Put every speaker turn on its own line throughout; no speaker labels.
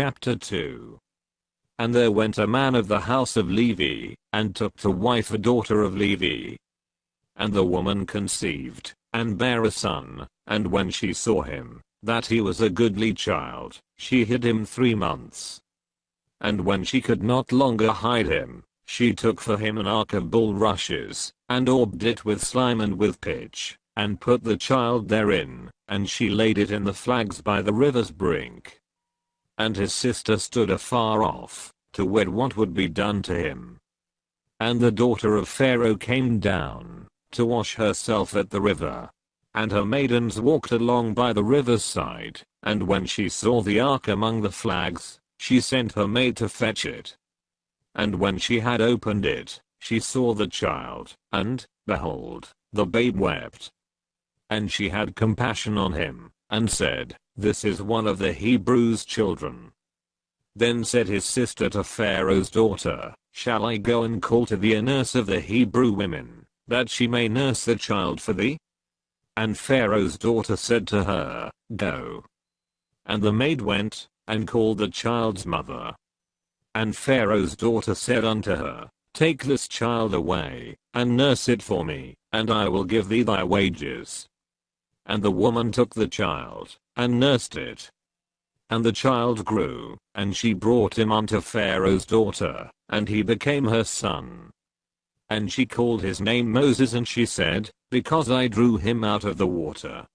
Chapter 2. And there went a man of the house of Levi, and took to wife a daughter of Levi. And the woman conceived, and bare a son, and when she saw him, that he was a goodly child, she hid him 3 months. And when she could not longer hide him, she took for him an ark of bulrushes, and daubed it with slime and with pitch, and put the child therein, and she laid it in the flags by the river's brink. And his sister stood afar off, to wed what would be done to him. And the daughter of Pharaoh came down, to wash herself at the river. And her maidens walked along by the river's side, and when she saw the ark among the flags, she sent her maid to fetch it. And when she had opened it, she saw the child, and, behold, the babe wept. And she had compassion on him, and said, This is one of the Hebrews' children. Then said his sister to Pharaoh's daughter, Shall I go and call to thee a nurse of the Hebrew women, that she may nurse the child for thee? And Pharaoh's daughter said to her, Go. And the maid went, and called the child's mother. And Pharaoh's daughter said unto her, Take this child away, and nurse it for me, and I will give thee thy wages. And the woman took the child, and nursed it. And the child grew, and she brought him unto Pharaoh's daughter, and he became her son. And she called his name Moses, and she said, Because I drew him out of the water.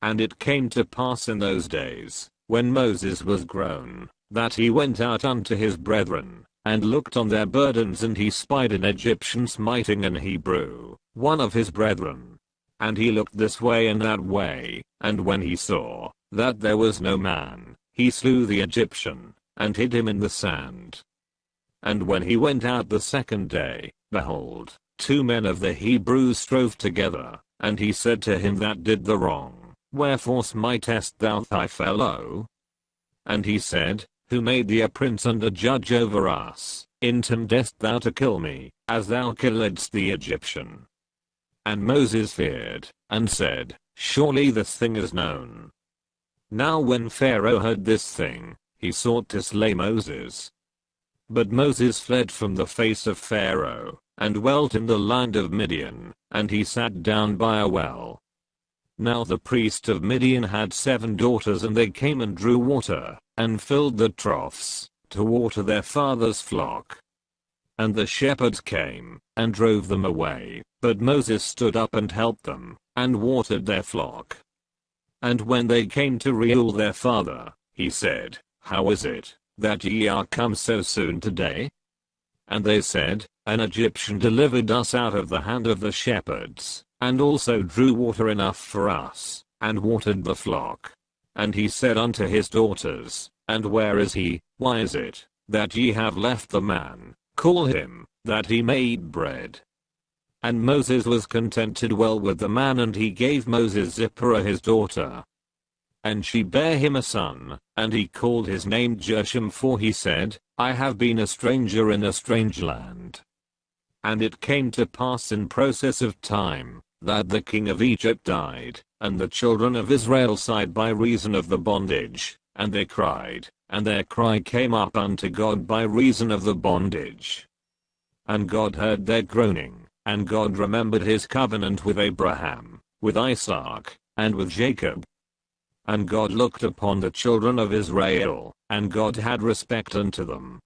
And it came to pass in those days, when Moses was grown, that he went out unto his brethren, and looked on their burdens, and he spied an Egyptian smiting an Hebrew, one of his brethren. And he looked this way and that way, and when he saw that there was no man, he slew the Egyptian, and hid him in the sand. And when he went out the second day, behold, 2 men of the Hebrews strove together, and he said to him that did the wrong, Wherefore smitest thou thy fellow? And he said, Who made thee a prince and a judge over us, intendest thou to kill me, as thou killedst the Egyptian? And Moses feared, and said, Surely this thing is known. Now when Pharaoh heard this thing, he sought to slay Moses. But Moses fled from the face of Pharaoh, and dwelt in the land of Midian, and he sat down by a well. Now the priest of Midian had 7 daughters, and they came and drew water, and filled the troughs, to water their father's flock. And the shepherds came, and drove them away, but Moses stood up and helped them, and watered their flock. And when they came to Reuel their father, he said, How is it, that ye are come so soon today? And they said, An Egyptian delivered us out of the hand of the shepherds, and also drew water enough for us, and watered the flock. And he said unto his daughters, And where is he? Why is it, that ye have left the man? Call him, that he may eat bread. And Moses was content to dwell with the man, and he gave Moses Zipporah his daughter. And she bare him a son, and he called his name Gershom, for he said, I have been a stranger in a strange land. And it came to pass in process of time, that the king of Egypt died, and the children of Israel sighed by reason of the bondage, and they cried, and their cry came up unto God by reason of the bondage. And God heard their groaning, and God remembered his covenant with Abraham, with Isaac, and with Jacob. And God looked upon the children of Israel, and God had respect unto them,